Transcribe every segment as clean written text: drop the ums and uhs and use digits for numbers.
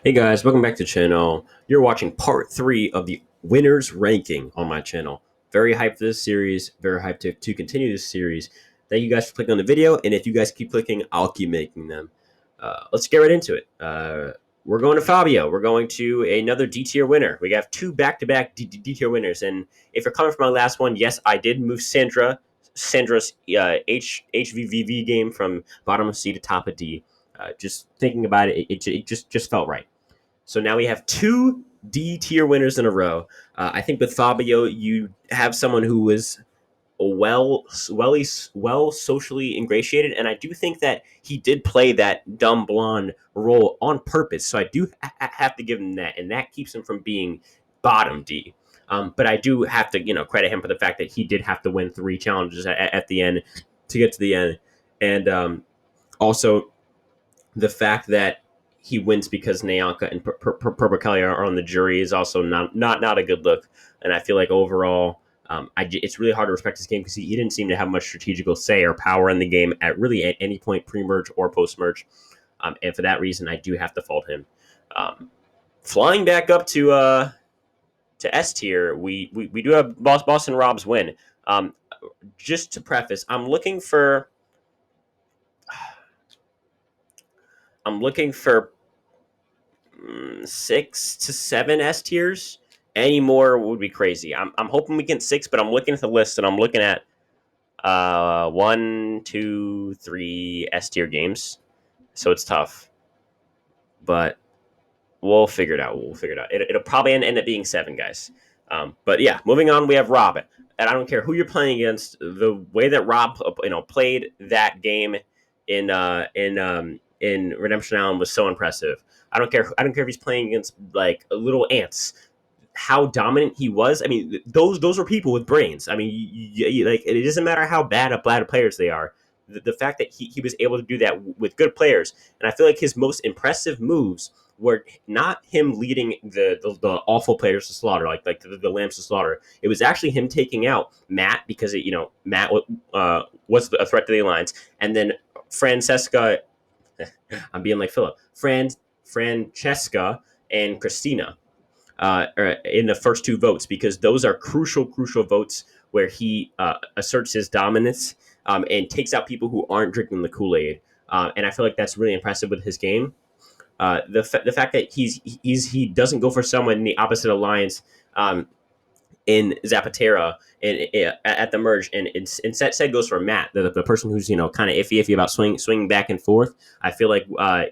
Hey guys, welcome back to the channel. You're watching part 3 of the winners ranking on my channel. Very hyped for this series, very hyped to continue this series. Thank you guys for clicking on the video, and if you guys keep clicking, I'll keep making them. Let's get right into it. We're going to Fabio. We're going to another D tier winner. We have two back-to-back D tier winners, and if you're coming from my last one, yes, I did move Sandra's HVVV game from bottom of C to top of D. Just thinking about it, it just felt right. So now we have two D tier winners in a row. I think with Fabio, you have someone who was well socially ingratiated, and I do think that he did play that dumb blonde role on purpose. So I do have to give him that, and that keeps him from being bottom D. But I do have to credit him for the fact that he did have to win three challenges at the end to get to the end, and also the fact that he wins because Nyanka and Kelly are on the jury is also not a good look. And I feel like overall, it's really hard to respect his game because he didn't seem to have much strategical say or power in the game at any point pre-merge or post-merge. And for that reason, I do have to fault him. Flying back up to S tier, we do have Boston Rob's win. Just to preface, I'm looking for 6 to 7 S tiers. Any more would be crazy. I'm hoping we get 6, but I'm looking at the list and I'm looking at 1, 2, 3 S tier games. So it's tough, but we'll figure it out. It'll probably end up being 7, guys. But yeah, moving on, we have Rob, and I don't care who you're playing against. The way that Rob, played that game in Redemption Island was so impressive. I don't care. I don't care if he's playing against like little ants. How dominant he was. I mean, those are people with brains. I mean, like it doesn't matter how bad players they are. The fact that he was able to do that with good players, and I feel like his most impressive moves were not him leading the awful players to slaughter, like the lambs to slaughter. It was actually him taking out Matt because Matt was a threat to the alliance, and then Francesca. I'm being like Philip. Francesca and Christina in the first 2 votes because those are crucial votes where he asserts his dominance and takes out people who aren't drinking the Kool-Aid. And I feel like that's really impressive with his game. The fact that he doesn't go for someone in the opposite alliance in Zapatera at the merge, and instead goes for Matt, the person who's kind of iffy about swinging back and forth. I feel like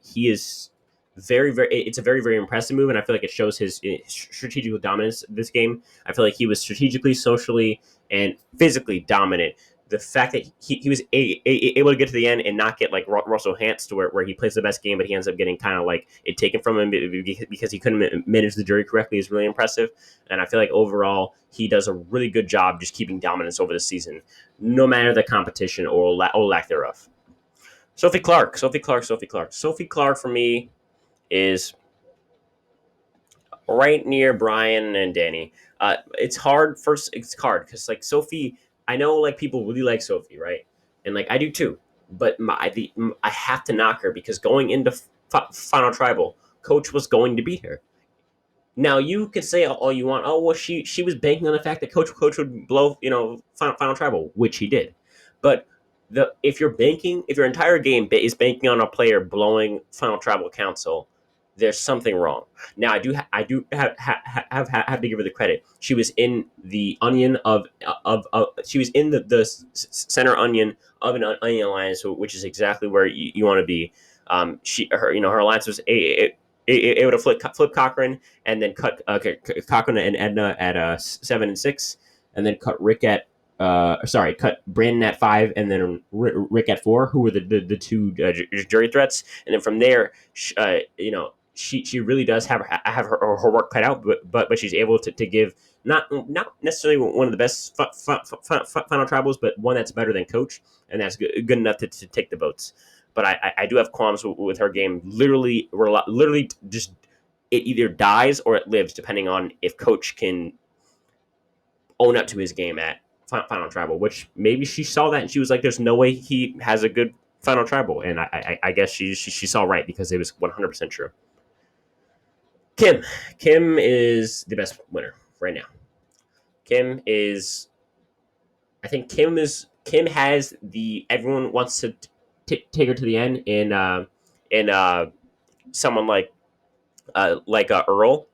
he is very. It's a very impressive move, and I feel like it shows his strategical dominance this game. I feel like he was strategically, socially, and physically dominant. The fact that he was able to get to the end and not get like Russell Hantz to where he plays the best game, but he ends up getting kind of like it taken from him because he couldn't manage the jury correctly is really impressive. And I feel like overall he does a really good job just keeping dominance over the season, no matter the competition or lack thereof. Sophie Clark for me is right near Brian and Danny. It's hard because like Sophie, I know like people really like Sophie, right? And like I do too. But I have to knock her because going into Final Tribal, Coach was going to beat her. Now you could say all you want. Oh well, she was banking on the fact that Coach would blow Final Tribal, which he did. But if your entire game is banking on a player blowing Final Tribal Council, there's something wrong. Now I do have to give her the credit. She was in the onion of she was in the center onion of an onion alliance, which is exactly where you want to be. Her alliance was able to flip Cochran and then cut Cochran and Edna at 7 and 6, and then cut Rick at cut Brandon at 5, and then Rick at 4, who were the two jury threats, and then from there, she really does have her work cut out, but she's able to give not necessarily one of the best final tribals, but one that's better than Coach, and that's good enough to take the votes. But I do have qualms with her game. Literally just it either dies or it lives, depending on if Coach can own up to his game at Final Tribal. Which maybe she saw that and she was like, "There's no way he has a good Final Tribal," and I guess she saw right because it was 100% true. Kim. Kim is the best winner right now. Kim is. I think Kim has the everyone wants to take her to the end in someone like Earl.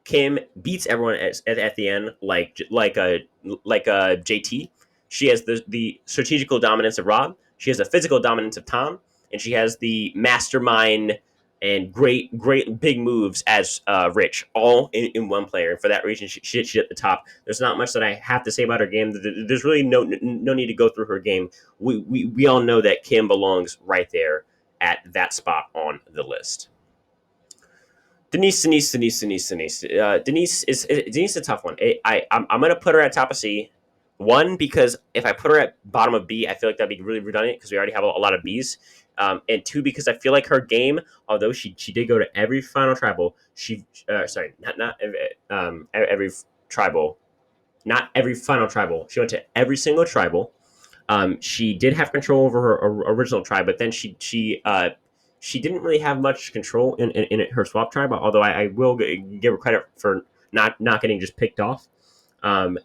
Kim beats everyone at the end like JT. She has the strategical dominance of Rob. She has the physical dominance of Tom, and she has the mastermind and great big moves as Rich, all in one player. And for that reason, she's at the top. There's not much that I have to say about her game. There's really no need to go through her game. We all know that Kim belongs right there at that spot on the list. Denise is a tough one. I'm gonna put her at top of C. One, because if I put her at bottom of B, I feel like that'd be really redundant because we already have a lot of Bs. And two, because I feel like her game, although she did go to every final tribal, she sorry, not every tribal, not every final tribal. She went to every single tribal. She did have control over her original tribe, but then she didn't really have much control in her swap tribe. Although I will give her credit for not getting just picked off. And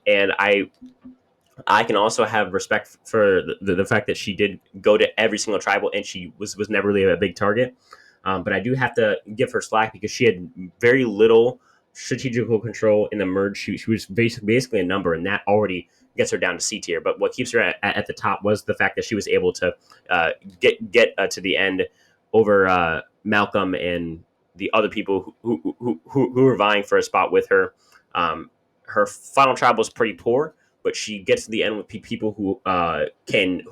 I can also have respect for the fact that she did go to every single tribal and she was never really a big target. But I do have to give her slack because she had very little strategical control in the merge. She was basically a number, and that already gets her down to C tier. But what keeps her at the top was the fact that she was able to get to the end over Malcolm and the other people who were vying for a spot with her. Her final trial was pretty poor, but she gets to the end with people who can't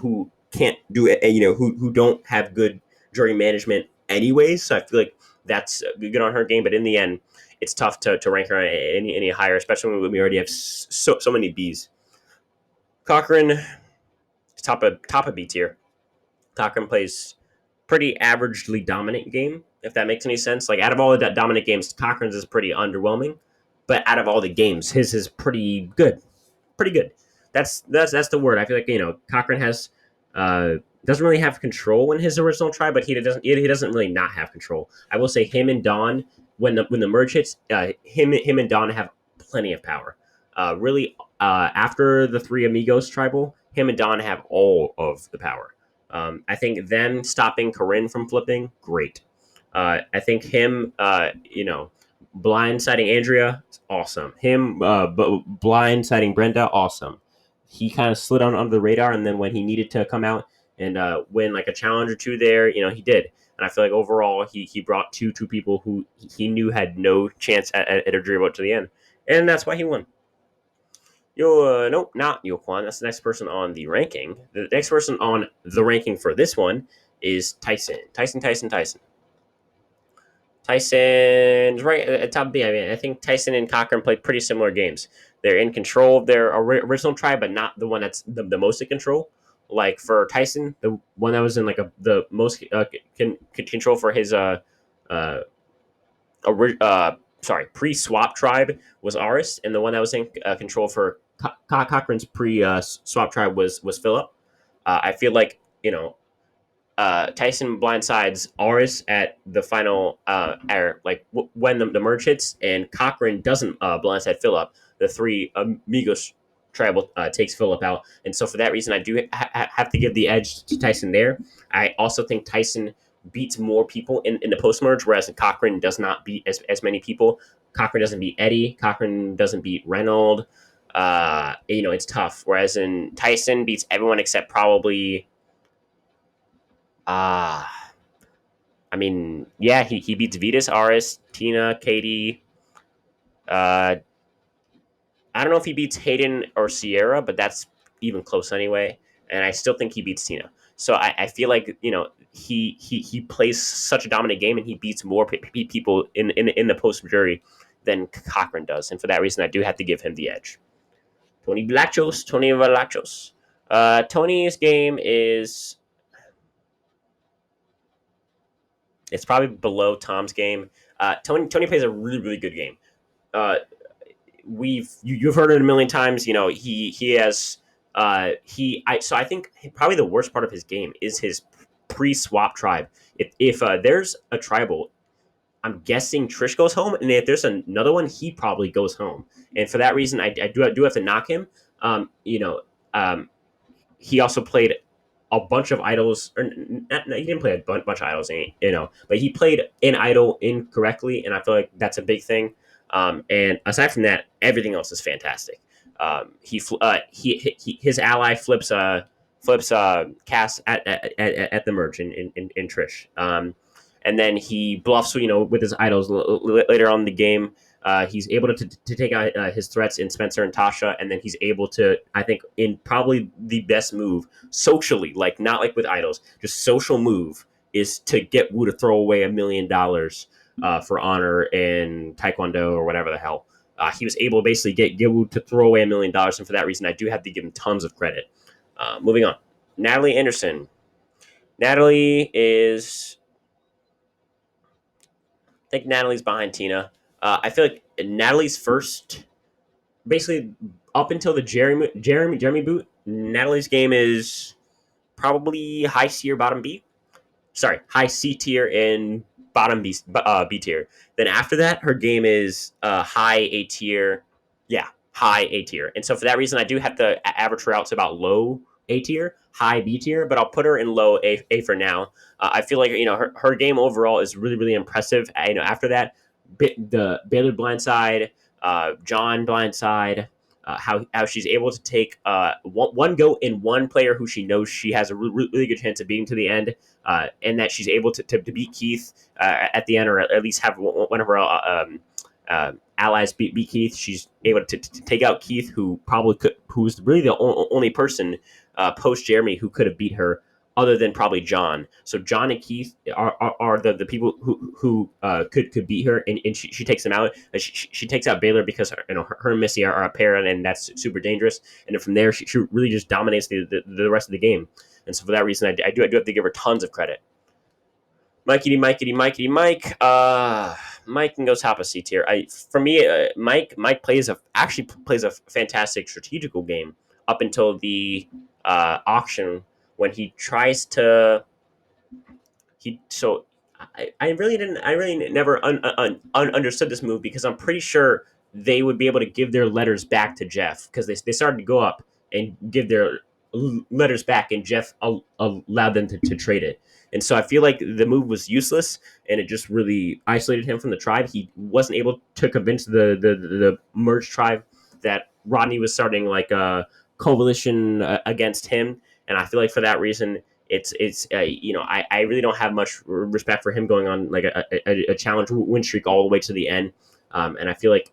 do it, who don't have good jury management anyways. So I feel like that's good on her game. But in the end, it's tough to rank her any higher, especially when we already have so many Bs. Cochran, top of B tier. Cochran plays pretty averagely dominant game, if that makes any sense. Like out of all the dominant games, Cochran's is pretty underwhelming. But out of all the games, his is pretty good. Pretty good. That's the word. I feel like Cochran has doesn't really have control in his original try, but he doesn't really not have control. I will say him and Don when the merge hits, him and Don have plenty of power. Really, after the three amigos tribal, him and Don have all of the power. I think them stopping Corinne from flipping, great. I think him, blindsiding Andrea, awesome. Him, blindsiding Brenda, awesome. He kind of slid on under the radar, and then when he needed to come out and win like a challenge or two there, he did. And I feel like overall he brought two people who he knew had no chance at a jury vote to the end, and that's why he won. Nope, not Yo Kwan. That's the next person on the ranking. The next person on the ranking for this one is Tyson. Tyson's right at top B. I mean, I think Tyson and Cochran played pretty similar games. They're in control of their original tribe, but not the one that's the most in control. Like for Tyson, the one that was in the most control for his uh, pre-swap tribe was Aris, and the one that was in control for Cochran's pre-swap tribe was Philip. I feel like Tyson blindsides Aris at the final when the merge hits, and Cochran doesn't blindside Philip. The three amigos tribal takes Philip out, and so for that reason, I do have to give the edge to Tyson there. I also think Tyson beats more people in the post merge, whereas Cochran does not beat as many people. Cochran doesn't beat Eddie. Cochran doesn't beat Reynolds. It's tough. Whereas in Tyson beats everyone except probably uh I mean, yeah, he beats Vetus, Aris, Tina, Katie. Uh, I don't know if he beats Hayden or Sierra, but that's even close anyway. And I still think he beats Tina. So I feel like he plays such a dominant game, and he beats more people in the post jury than Cochran does. And for that reason, I do have to give him the edge. Tony Vlachos. Tony's game is it's probably below Tom's game. Tony plays a really good game. Uh, you've heard it a million times. He has so I think probably the worst part of his game is his pre-swap tribe. If there's a tribal, I'm guessing Trish goes home, and if there's another one, he probably goes home. And for that reason, I do have to knock him. You know, um, he also played a bunch of idols, or he didn't play a bunch of idols, but he played an idol incorrectly, and I feel like that's a big thing. And aside from that, everything else is fantastic. His ally flips Cass at the merge in Trish. And then he bluffs, with his idols later on in the game. He's able to take out his threats in Spencer and Tasha, and then he's able to, I think, in probably the best move socially, like not like with idols, just social move is to get Wu to throw away $1 million for honor in Taekwondo or whatever the hell. He was able to basically get Wu to throw away $1 million, and for that reason, I do have to give him tons of credit. Moving on, Natalie Anderson. Natalie is I think Natalie's behind Tina. I feel like Natalie's first, basically up until the Jeremy boot. Natalie's game is probably high C or bottom B. Sorry, high C tier and bottom B tier. Then after that, her game is high A tier. Yeah, high A tier. And so for that reason, I do have to average her out to about low A tier, high B tier, but I'll put her in low A for now. I feel like her game overall is really really impressive. After that, the Baylor blindside, John blindside. How she's able to take one go in one player who she knows she has a really good chance of beating to the end, and that she's able to beat Keith at the end, or at least have one of her allies beat Keith. She's able to take out Keith, who's really the only person post Jeremy who could have beat her, other than probably John. So John and Keith are the people who could beat her, and she takes them out. She takes out Baylor because her and Missy are a pair, and that's super dangerous. And then from there, she really just dominates the rest of the game. And so for that reason, I do have to give her tons of credit. Mike. Mike can go top of C tier. For me, Mike actually plays a fantastic strategical game up until the auction, when he tries to I really never understood this move, because I'm pretty sure they would be able to give their letters back to Jeff, because they started to go up and give their letters back, and Jeff allowed them to trade it. And so I feel like the move was useless, and it just really isolated him from the tribe. He wasn't able to convince the merged tribe that Rodney was starting like a coalition against him, and I feel like for that reason, I really don't have much respect for him going on like a challenge win streak all the way to the end, and I feel like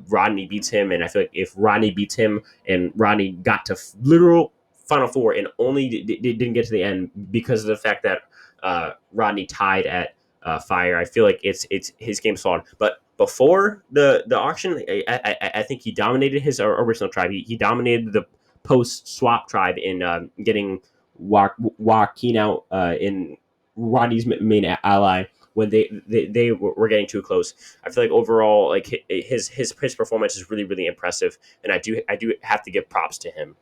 Rodney beats him, and I feel like if Rodney beats him and Rodney got to literal Final Four and only didn't get to the end because of the fact that Rodney tied at Fire, I feel like it's his game's flawed. But before the auction, I think he dominated his original tribe. He dominated the post swap tribe in getting Joaquin out in Rodney's main ally when they were getting too close. I feel like overall, like his performance is really really impressive, and I do have to give props to him.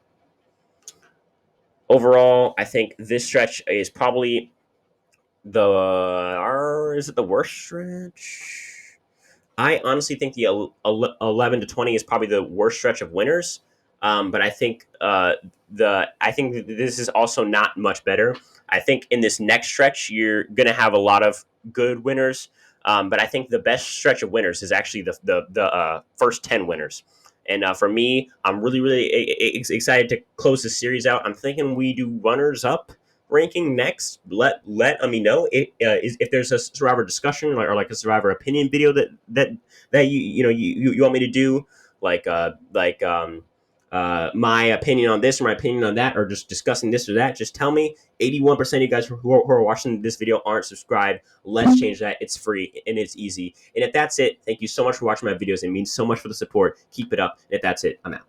Overall, I think this stretch is probably is it the worst stretch? I honestly think the 11 to 20 is probably the worst stretch of winners. But I think this is also not much better. I think in this next stretch you're gonna have a lot of good winners. But I think the best stretch of winners is actually the first 10 winners. And for me, I'm really really excited to close this series out. I'm thinking we do runners up ranking next. Let me know if there's a Survivor discussion, or like a Survivor opinion video that you want me to do, like my opinion on this or my opinion on that, or just discussing this or that. Just tell me. 81% of you guys who are watching this video aren't subscribed. Let's change that. It's free and it's easy. And if that's it, thank you so much for watching my videos. It means so much for the support. Keep it up. And if that's it, I'm out.